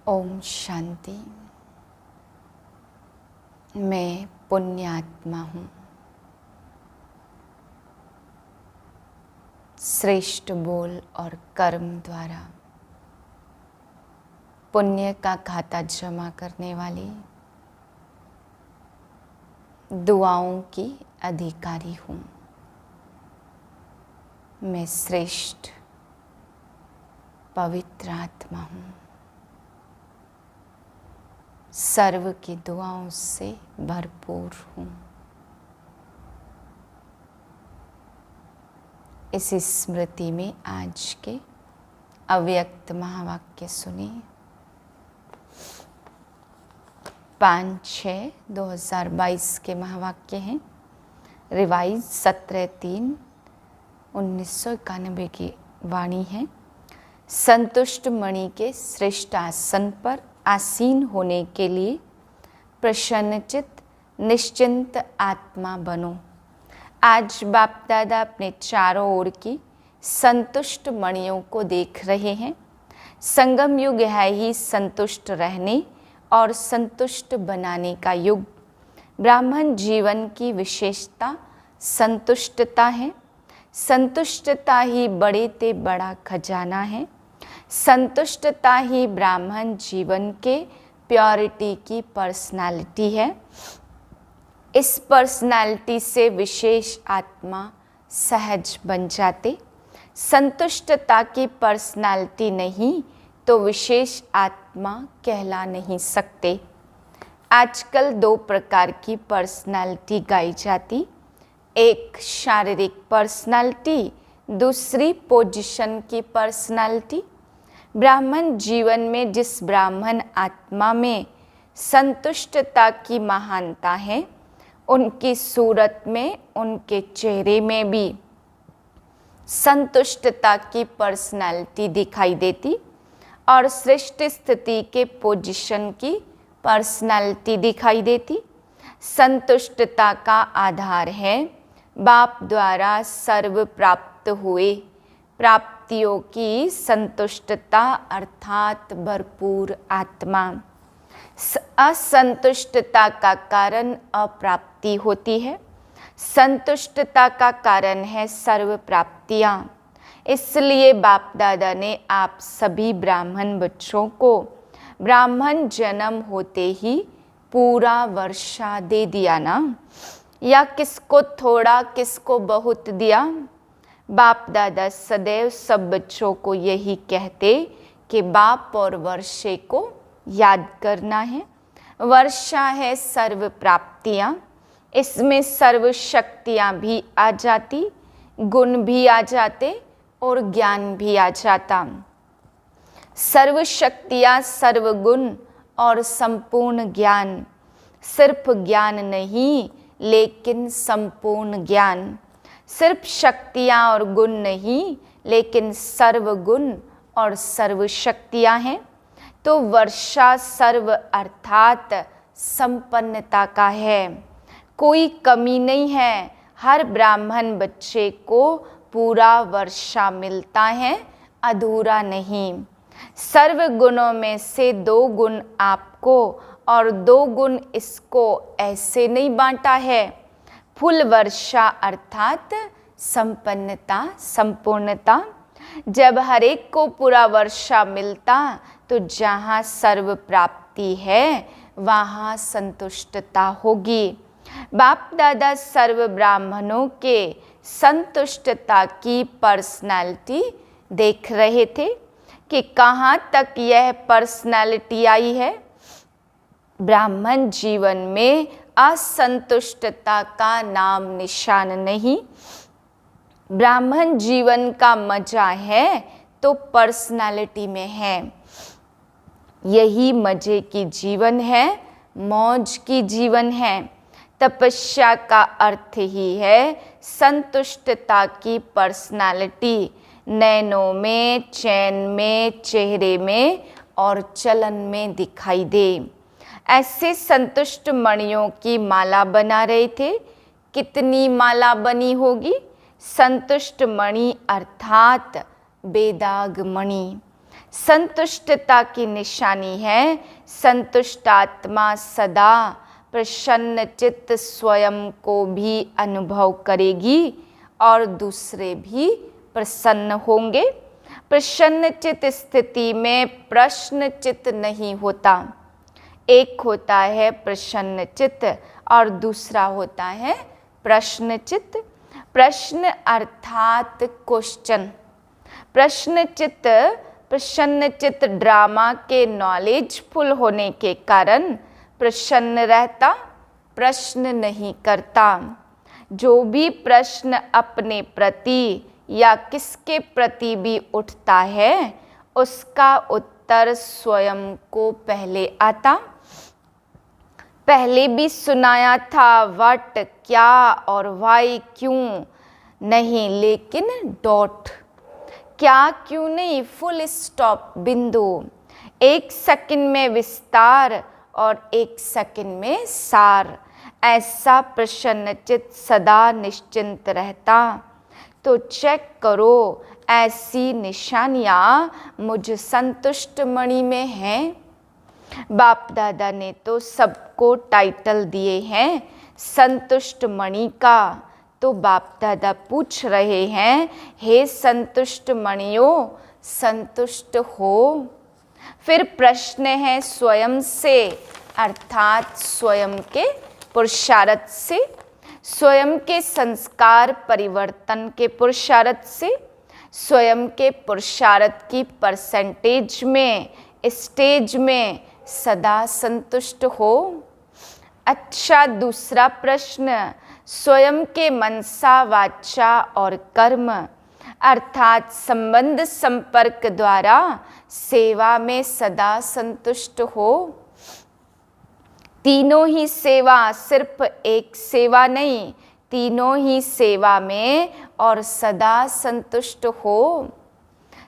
ओम शांति। मैं पुण्यात्मा हूँ। श्रेष्ठ बोल और कर्म द्वारा पुण्य का खाता जमा करने वाली दुआओं की अधिकारी हूँ। मैं श्रेष्ठ पवित्र आत्मा हूँ। सर्व की दुआओं से भरपूर हूँ। इस स्मृति में आज के अव्यक्त महावाक्य सुनिए। 5/6/2022 के महावाक्य हैं। रिवाइज 17/3/1991 की वाणी है। संतुष्ट मणि के श्रेष्ठ आसन पर आसीन होने के लिए प्रसन्नचित्त निश्चिंत आत्मा बनो। आज बाप दादा अपने चारों ओर की संतुष्ट मणियों को देख रहे हैं। संगम युग है ही संतुष्ट रहने और संतुष्ट बनाने का युग। ब्राह्मण जीवन की विशेषता संतुष्टता है। संतुष्टता ही बड़े ते बड़ा खजाना है। संतुष्टता ही ब्राह्मण जीवन के प्योरिटी की पर्सनालिटी है। इस पर्सनालिटी से विशेष आत्मा सहज बन जाते। संतुष्टता की पर्सनालिटी नहीं तो विशेष आत्मा कहला नहीं सकते। आजकल 2 प्रकार की पर्सनालिटी गाई जाती। एक शारीरिक पर्सनालिटी, दूसरी पोजीशन की पर्सनालिटी। ब्राह्मण जीवन में जिस ब्राह्मण आत्मा में संतुष्टता की महानता है, उनकी सूरत में, उनके चेहरे में भी संतुष्टता की पर्सनालिटी दिखाई देती और श्रेष्ठ स्थिति के पोजीशन की पर्सनालिटी दिखाई देती। संतुष्टता का आधार है बाप द्वारा सर्व प्राप्त हुए प्राप्तियों की संतुष्टता अर्थात भरपूर आत्मा। असंतुष्टता का कारण अप्राप्ति होती है। संतुष्टता का कारण है सर्व प्राप्तियाँ। इसलिए बाप दादा ने आप सभी ब्राह्मण बच्चों को ब्राह्मण जन्म होते ही पूरा वर्षा दे दिया ना, या किसको थोड़ा किसको बहुत दिया। बाप दादा सदैव सब बच्चों को यही कहते कि बाप और वर्षे को याद करना है। वर्षा है सर्व प्राप्तियाँ, इसमें सर्व शक्तियाँ भी आ जाती, गुण भी आ जाते और ज्ञान भी आ जाता। सर्व शक्तियाँ, सर्व गुण और संपूर्ण ज्ञान। सिर्फ ज्ञान नहीं लेकिन संपूर्ण ज्ञान। सिर्फ शक्तियाँ और गुण नहीं लेकिन सर्व गुण और सर्व शक्तियाँ हैं। तो वर्षा सर्व अर्थात संपन्नता का है। कोई कमी नहीं है। हर ब्राह्मण बच्चे को पूरा वर्षा मिलता है, अधूरा नहीं। सर्व गुणों में से 2 गुण आपको और 2 गुण इसको ऐसे नहीं बांटा है। फुल वर्षा अर्थात संपन्नता, संपूर्णता। जब हर एक को पूरा वर्षा मिलता तो जहाँ सर्व प्राप्ति है वहाँ संतुष्टता होगी। बाप दादा सर्व ब्राह्मणों के संतुष्टता की पर्सनालिटी देख रहे थे कि कहाँ तक यह पर्सनालिटी आई है। ब्राह्मण जीवन में असंतुष्टता का नाम निशान नहीं। ब्राह्मण जीवन का मजा है तो पर्सनालिटी में है। यही मजे की जीवन है, मौज की जीवन है। तपस्या का अर्थ ही है संतुष्टता की पर्सनालिटी। नैनों में, चैन में, चेहरे में और चलन में दिखाई दे। ऐसे संतुष्ट मणियों की माला बना रहे थे। कितनी माला बनी होगी? संतुष्ट मणि अर्थात बेदाग मणि। संतुष्टता की निशानी है संतुष्ट आत्मा सदा प्रसन्न चित्त स्वयं को भी अनुभव करेगी और दूसरे भी प्रसन्न होंगे। प्रसन्न चित्त स्थिति में प्रश्न चित्त नहीं होता। एक होता है प्रसन्न चित्त और दूसरा होता है प्रश्न चित्त। प्रश्न अर्थात क्वेश्चन। प्रश्न चित्त प्रसन्न चित्त ड्रामा के नॉलेजफुल होने के कारण प्रसन्न रहता, प्रश्न नहीं करता। जो भी प्रश्न अपने प्रति या किसके प्रति भी उठता है उसका उत्तर स्वयं को पहले आता। पहले भी सुनाया था व्हाट क्या और वाई क्यों नहीं, लेकिन डॉट। क्या क्यों नहीं, फुल स्टॉप, बिंदु। एक सेकंड में विस्तार और एक सेकंड में सार। ऐसा प्रसन्नचित्त सदा निश्चिंत रहता। तो चेक करो ऐसी निशानियाँ मुझ संतुष्ट मणि में हैं। बाप दादा ने तो सबको टाइटल दिए हैं संतुष्ट मणि का। तो बाप दादा पूछ रहे हैं, हे संतुष्ट मणियों, संतुष्ट हो? फिर प्रश्न है स्वयं से, अर्थात स्वयं के पुरुषार्थ से, स्वयं के संस्कार परिवर्तन के पुरुषार्थ से, स्वयं के पुरुषार्थ की परसेंटेज में, स्टेज में सदा संतुष्ट हो। अच्छा, दूसरा प्रश्न, स्वयं के मनसा वाचा और कर्म अर्थात संबंध संपर्क द्वारा सेवा में सदा संतुष्ट हो। तीनों ही सेवा, सिर्फ एक सेवा नहीं, तीनों ही सेवा में और सदा संतुष्ट हो।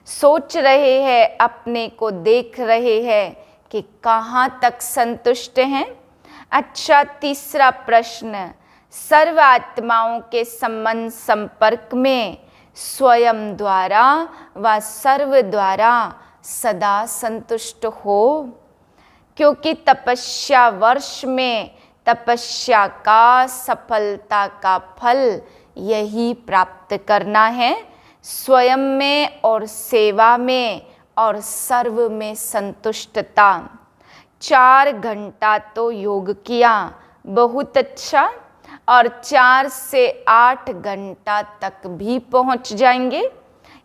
सोच रहे हैं, अपने को देख रहे हैं कि कहाँ तक संतुष्ट हैं। अच्छा, तीसरा प्रश्न, सर्व आत्माओं के संबंध संपर्क में स्वयं द्वारा व सर्व द्वारा सदा संतुष्ट हो। क्योंकि तपस्या वर्ष में तपस्या का सफलता का फल यही प्राप्त करना है, स्वयं में और सेवा में और सर्व में संतुष्टता। 4 घंटा तो योग किया, बहुत अच्छा, और 4 से 8 घंटा तक भी पहुंच जाएंगे,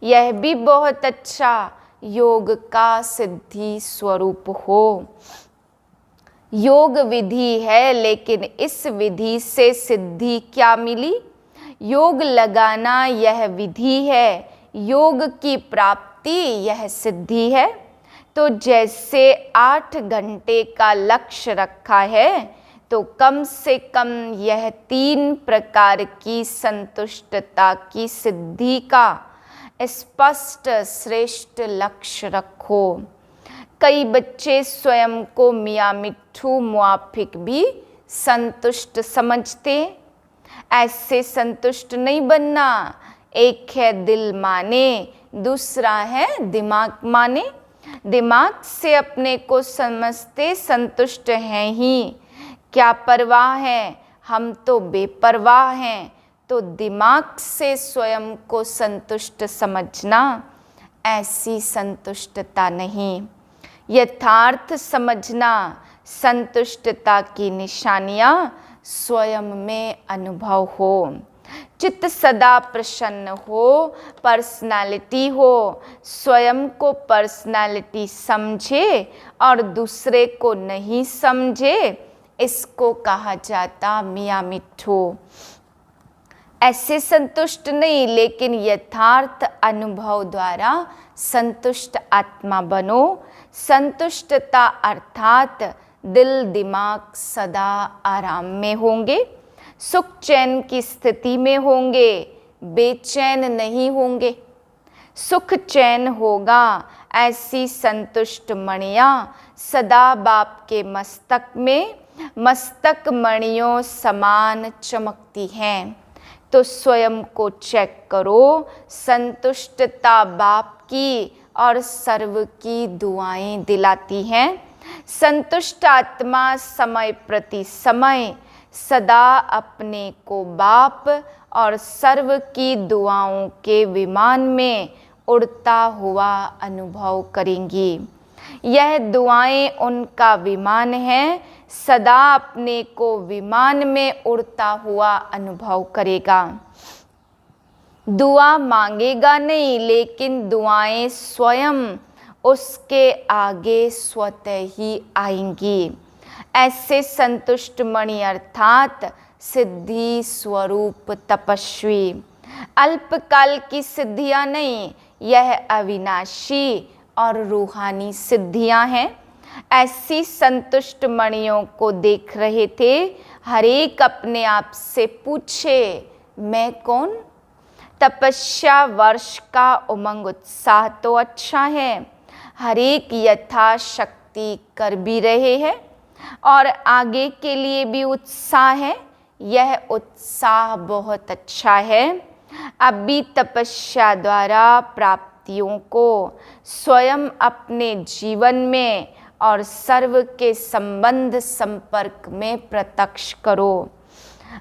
यह भी बहुत अच्छा। योग का सिद्धि स्वरूप हो। योग विधि है, लेकिन इस विधि से सिद्धि क्या मिली? योग लगाना यह विधि है, योग की प्राप्ति यह सिद्धि है। तो जैसे 8 घंटे का लक्ष्य रखा है, तो कम से कम यह 3 प्रकार की संतुष्टता की सिद्धि का स्पष्ट श्रेष्ठ लक्ष्य रखो। कई बच्चे स्वयं को मियाँ मिट्ठू मुआफिक भी संतुष्ट समझते। ऐसे संतुष्ट नहीं बनना। एक है दिल माने, दूसरा है दिमाग माने। दिमाग से अपने को समझते संतुष्ट हैं ही, क्या परवाह है, हम तो बेपरवाह हैं। तो दिमाग से स्वयं को संतुष्ट समझना, ऐसी संतुष्टता नहीं। यथार्थ समझना, संतुष्टता की निशानियाँ स्वयं में अनुभव हो। चित्त सदा प्रसन्न हो, पर्सनालिटी हो, स्वयं को पर्सनालिटी समझे और दूसरे को नहीं समझे, इसको कहा जाता मियाँ मिट्ठू। ऐसे संतुष्ट नहीं, लेकिन यथार्थ अनुभव द्वारा संतुष्ट आत्मा बनो। संतुष्टता अर्थात दिल दिमाग सदा आराम में होंगे, सुख चैन की स्थिति में होंगे, बेचैन नहीं होंगे। सुख चैन होगा, ऐसी संतुष्ट मणियाँ सदा बाप के मस्तक में मस्तक मणियों समान चमकती हैं। तो स्वयं को चेक करो, संतुष्टता बाप की और सर्व की दुआएं दिलाती हैं। संतुष्ट आत्मा समय प्रति समय सदा अपने को बाप और सर्व की दुआओं के विमान में उड़ता हुआ अनुभव करेंगी। यह दुआएं उनका विमान है, सदा अपने को विमान में उड़ता हुआ अनुभव करेगा। दुआ मांगेगा नहीं, लेकिन दुआएं स्वयं उसके आगे स्वतः ही आएंगी। ऐसे संतुष्ट मणि अर्थात सिद्धि स्वरूप तपस्वी अल्पकाल की सिद्धियां नहीं, यह अविनाशी और रूहानी सिद्धियां हैं। ऐसी संतुष्ट मणियों को देख रहे थे। हर एक अपने आप से पूछे, मैं कौन? तपस्या वर्ष का उमंग उत्साह तो अच्छा है, हर एक यथाशक्ति कर भी रहे हैं और आगे के लिए भी उत्साह है। यह उत्साह बहुत अच्छा है। अभी तपस्या द्वारा प्राप्तियों को स्वयं अपने जीवन में और सर्व के संबंध संपर्क में प्रत्यक्ष करो।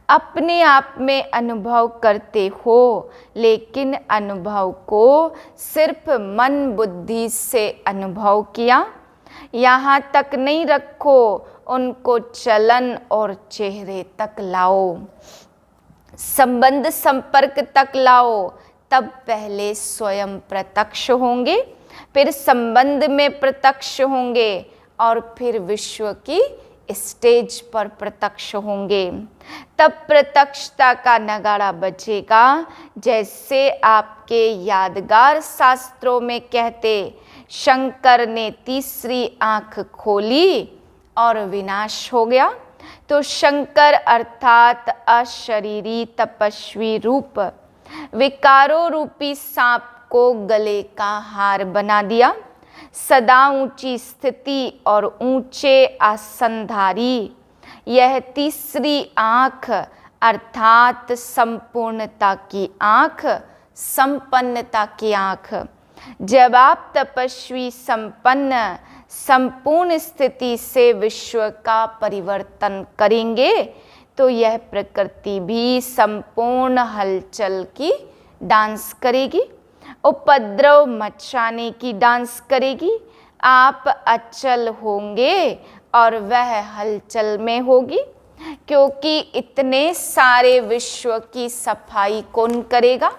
अपने आप में अनुभव करते हो, लेकिन अनुभव को सिर्फ मन बुद्धि से अनुभव किया, यहाँ तक नहीं रखो, उनको चलन और चेहरे तक लाओ, संबंध संपर्क तक लाओ। तब पहले स्वयं प्रत्यक्ष होंगे, फिर संबंध में प्रत्यक्ष होंगे और फिर विश्व की स्टेज पर प्रत्यक्ष होंगे। तब प्रत्यक्षता का नगाड़ा बजेगा। जैसे आपके यादगार शास्त्रों में कहते, शंकर ने तीसरी आंख खोली और विनाश हो गया। तो शंकर अर्थात अशरीरी तपस्वी रूप विकारों रूपी सांप को गले का हार बना दिया। सदा ऊंची स्थिति और ऊंचे आसनधारी यह तीसरी आंख अर्थात संपूर्णता की आंख, संपन्नता की आंख। जब आप तपस्वी संपन्न संपूर्ण स्थिति से विश्व का परिवर्तन करेंगे, तो यह प्रकृति भी संपूर्ण हलचल की डांस करेगी, उपद्रव मचाने की डांस करेगी। आप अचल होंगे और वह हलचल में होगी, क्योंकि इतने सारे विश्व की सफाई कौन करेगा?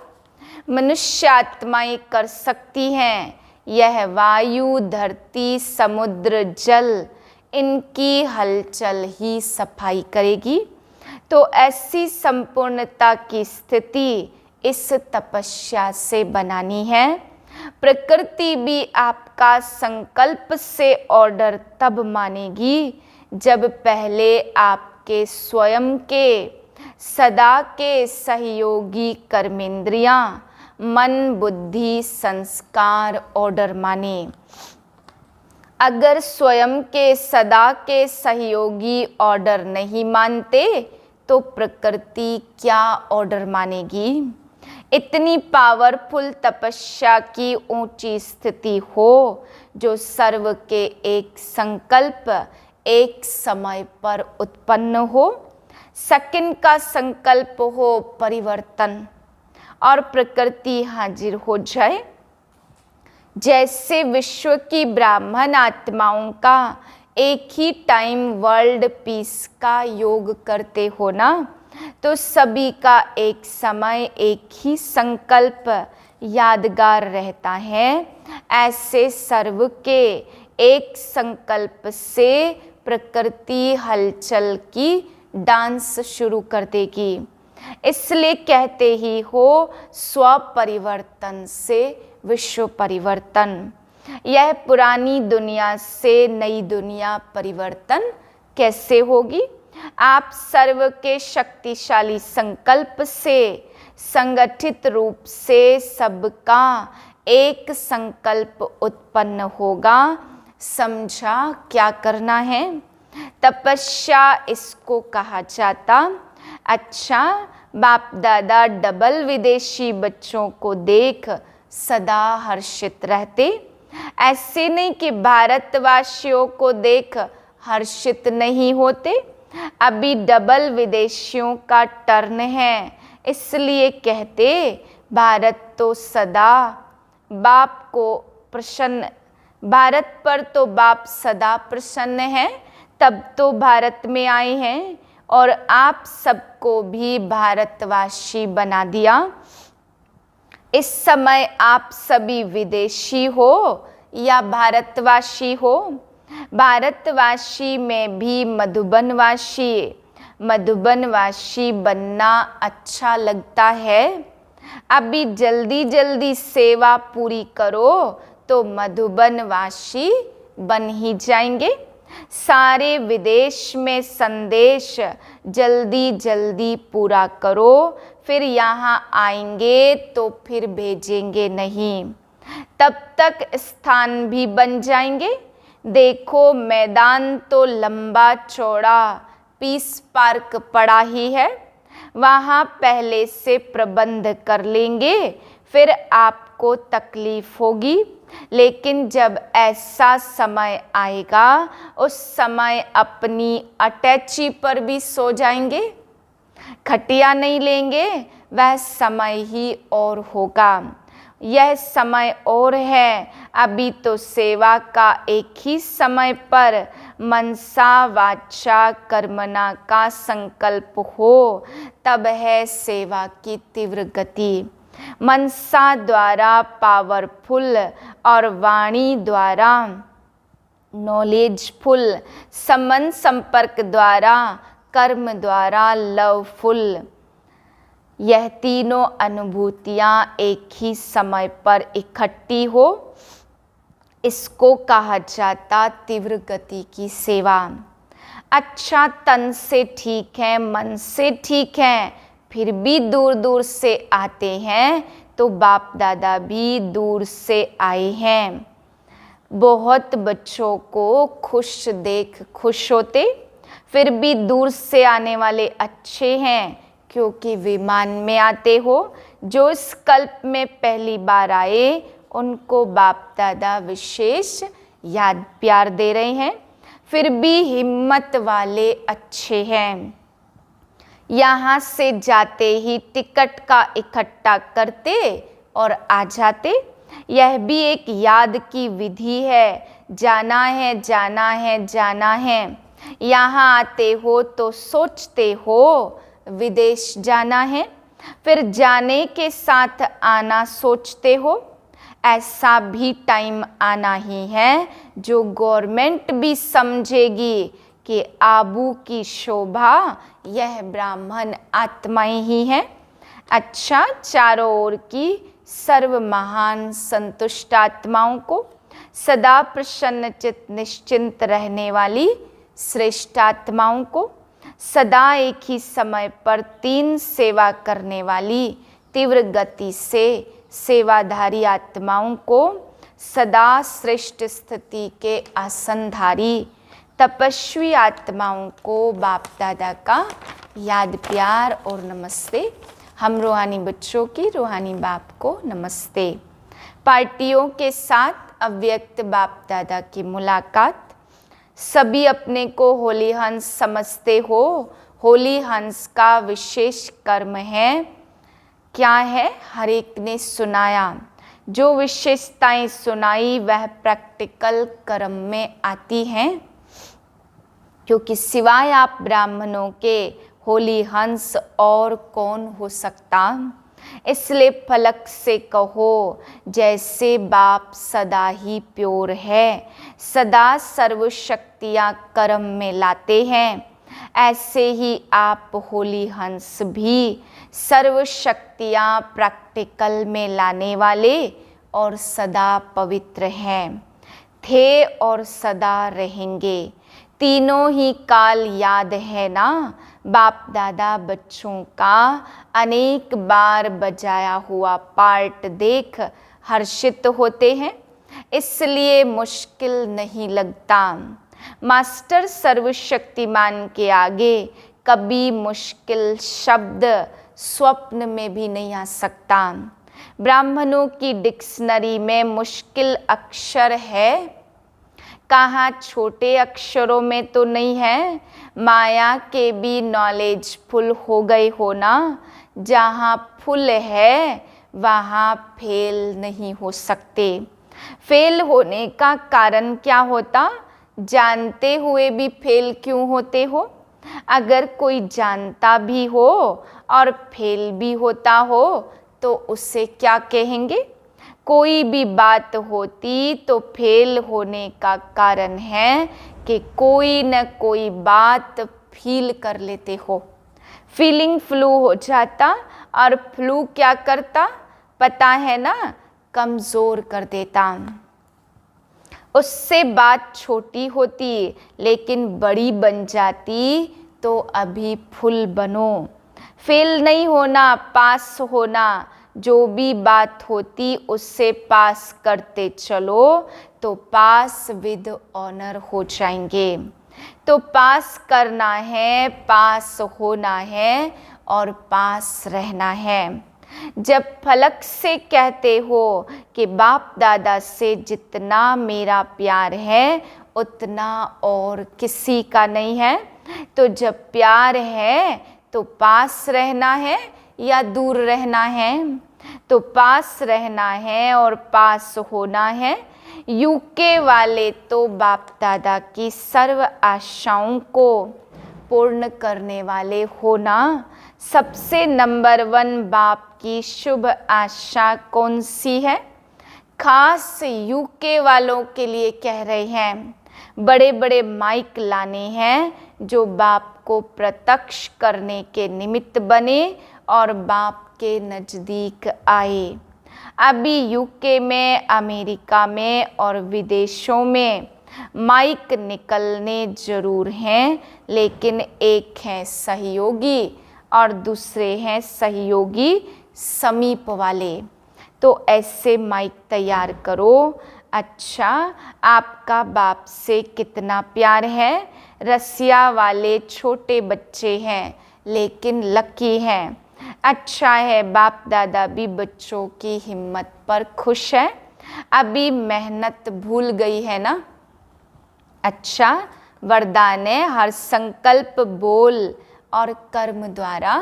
मनुष्य आत्माएं कर सकती हैं। यह वायु, धरती, समुद्र, जल, इनकी हलचल ही सफाई करेगी। तो ऐसी संपूर्णता की स्थिति इस तपस्या से बनानी है। प्रकृति भी आपका संकल्प से ऑर्डर तब मानेगी जब पहले आपके स्वयं के सदा के सहयोगी कर्मेंद्रियां, मन, बुद्धि, संस्कार ऑर्डर माने। अगर स्वयं के सदा के सहयोगी ऑर्डर नहीं मानते, तो प्रकृति क्या ऑर्डर मानेगी? इतनी पावरफुल तपस्या की ऊंची स्थिति हो जो सर्व के एक संकल्प एक समय पर उत्पन्न हो, सेकंड का संकल्प हो परिवर्तन और प्रकृति हाजिर हो जाए। जैसे विश्व की ब्राह्मण आत्माओं का एक ही टाइम वर्ल्ड पीस का योग करते हो ना, तो सभी का एक समय एक ही संकल्प यादगार रहता है। ऐसे सर्व के एक संकल्प से प्रकृति हलचल की डांस शुरू कर देगी। इसलिए कहते ही हो, स्व परिवर्तन से विश्व परिवर्तन। यह पुरानी दुनिया से नई दुनिया परिवर्तन कैसे होगी? आप सर्व के शक्तिशाली संकल्प से संगठित रूप से सबका एक संकल्प उत्पन्न होगा। समझा क्या करना है? तपस्या इसको कहा जाता। अच्छा, बाप दादा डबल विदेशी बच्चों को देख सदा हर्षित रहते। ऐसे नहीं कि भारतवासियों को देख हर्षित नहीं होते। अभी डबल विदेशियों का टर्न है, इसलिए कहते भारत तो सदा बाप को प्रसन्न, भारत पर तो बाप सदा प्रसन्न है, तब तो भारत में आए हैं और आप सबको भी भारतवासी बना दिया। इस समय आप सभी विदेशी हो या भारतवासी हो। भारतवासी में भी मधुबनवासी बनना अच्छा लगता है। अभी जल्दी जल्दी सेवा पूरी करो तो मधुबनवासी बन ही जाएंगे। सारे विदेश में संदेश जल्दी जल्दी पूरा करो, फिर यहाँ आएंगे तो फिर भेजेंगे नहीं, तब तक स्थान भी बन जाएंगे। देखो मैदान तो लंबा चौड़ा पीस पार्क पड़ा ही है, वहाँ पहले से प्रबंध कर लेंगे, फिर आपको तकलीफ होगी। लेकिन जब ऐसा समय आएगा उस समय अपनी अटैची पर भी सो जाएंगे, खटिया नहीं लेंगे, वह समय ही और होगा। यह समय और है, अभी तो सेवा का एक ही समय पर मनसा वाचा कर्मणा का संकल्प हो, तब है सेवा की तीव्र गति। मनसा द्वारा पावरफुल और वाणी द्वारा नॉलेजफुल, संबंध संपर्क द्वारा, कर्म द्वारा लवफुल। यह तीनों अनुभूतियां एक ही समय पर इकट्ठी हो, इसको कहा जाता तीव्र गति की सेवा। अच्छा तन से ठीक है, मन से ठीक है, फिर भी दूर दूर से आते हैं, तो बाप दादा भी दूर से आए हैं। बहुत बच्चों को खुश देख खुश होते, फिर भी दूर से आने वाले अच्छे हैं, क्योंकि विमान में आते हो। जो इस कल्प में पहली बार आए उनको बाप दादा विशेष याद प्यार दे रहे हैं, फिर भी हिम्मत वाले अच्छे हैं। यहाँ से जाते ही टिकट का इकट्ठा करते और आ जाते। यह भी एक याद की विधि है, जाना है जाना है जाना है। यहाँ आते हो तो सोचते हो विदेश जाना है, फिर जाने के साथ आना सोचते हो। ऐसा भी टाइम आना ही है जो गवर्नमेंट भी समझेगी कि आबू की शोभा यह ब्राह्मण आत्माएं ही हैं। अच्छा, चारों ओर की सर्व महान संतुष्ट आत्माओं को, सदा प्रसन्नचित निश्चिंत रहने वाली श्रेष्ठ आत्माओं को, सदा एक ही समय पर 3 सेवा करने वाली तीव्र गति से सेवाधारी आत्माओं को, सदा श्रेष्ठ स्थिति के आसनधारी तपस्वी आत्माओं को बाप दादा का याद प्यार और नमस्ते। हम रूहानी बच्चों की रूहानी बाप को नमस्ते। पार्टियों के साथ अव्यक्त बाप दादा की मुलाकात। सभी अपने को होली हंस समझते हो। होली हंस का विशेष कर्म है, क्या है? हर एक ने सुनाया। जो विशेषताएं सुनाई वह प्रैक्टिकल कर्म में आती हैं, क्योंकि सिवाय आप ब्राह्मणों के होली हंस और कौन हो सकता। इसलिए फलक से कहो, जैसे बाप सदा ही प्योर है, सदा सर्व शक्तियाँ कर्म में लाते हैं, ऐसे ही आप होली हंस भी सर्व शक्तियाँ प्रैक्टिकल में लाने वाले और सदा पवित्र हैं, थे और सदा रहेंगे। तीनों ही काल याद है ना। बाप दादा बच्चों का अनेक बार बजाया हुआ पार्ट देख हर्षित होते हैं, इसलिए मुश्किल नहीं लगता। मास्टर सर्वशक्तिमान के आगे कभी मुश्किल शब्द स्वप्न में भी नहीं आ सकता। ब्राह्मणों की डिक्शनरी में मुश्किल अक्षर है, कहाँ छोटे अक्षरों में तो नहीं है। माया के भी नॉलेज फुल हो गए हो ना, जहाँ फुल है वहाँ फेल नहीं हो सकते। फेल होने का कारण क्या होता, जानते हुए भी फेल क्यों होते हो। अगर कोई जानता भी हो और फेल भी होता हो तो उससे क्या कहेंगे। कोई भी बात होती तो फेल होने का कारण है कि कोई न कोई बात फील कर लेते हो। फीलिंग फ्लू हो जाता, और फ्लू क्या करता पता है ना, कमज़ोर कर देता। उससे बात छोटी होती लेकिन बड़ी बन जाती, तो अभी फुल बनो। फेल नहीं होना, पास होना। जो भी बात होती उससे पास करते चलो तो पास विद ऑनर हो जाएंगे। तो पास करना है, पास होना है और पास रहना है। जब फलक से कहते हो कि बाप दादा से जितना मेरा प्यार है उतना और किसी का नहीं है, तो जब प्यार है तो पास रहना है या दूर रहना है। तो पास रहना है और पास होना है। यूके वाले तो बाप दादा की सर्व आशाओं को पूर्ण करने वाले होना। सबसे नंबर 1 बाप की शुभ आशा कौन सी है, खास यूके वालों के लिए कह रहे हैं। बड़े बड़े माइक लाने हैं जो बाप को प्रत्यक्ष करने के निमित्त बने और बाप के नज़दीक आए। अभी यूके में, अमेरिका में और विदेशों में माइक निकलने जरूर हैं, लेकिन एक हैं सहयोगी और दूसरे हैं सहयोगी समीप वाले। तो ऐसे माइक तैयार करो। अच्छा, आपका बाप से कितना प्यार है। रसिया वाले छोटे बच्चे हैं लेकिन लकी हैं। अच्छा है, बाप दादा भी बच्चों की हिम्मत पर खुश है। अभी मेहनत भूल गई है ना। अच्छा, वरदान है हर संकल्प, बोल और कर्म द्वारा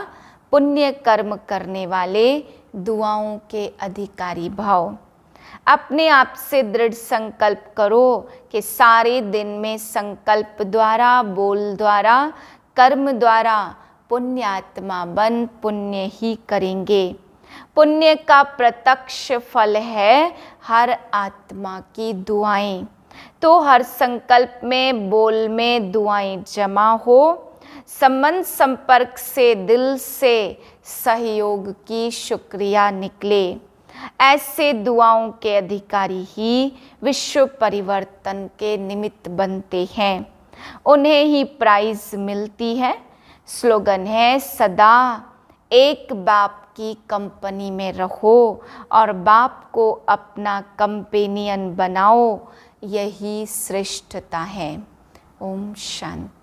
पुण्य कर्म करने वाले दुआओं के अधिकारी भाव। अपने आप से दृढ़ संकल्प करो कि सारे दिन में संकल्प द्वारा, बोल द्वारा, कर्म द्वारा पुण्यात्मा बन पुण्य ही करेंगे। पुण्य का प्रत्यक्ष फल है हर आत्मा की दुआएं। तो हर संकल्प में, बोल में दुआएं जमा हो। संबंध संपर्क से दिल से सहयोग की शुक्रिया निकले। ऐसे दुआओं के अधिकारी ही विश्व परिवर्तन के निमित्त बनते हैं, उन्हें ही प्राइज मिलती है। स्लोगन है सदा एक बाप की कंपनी में रहो और बाप को अपना कंपेनियन बनाओ, यही श्रेष्ठता है। ओम शांति।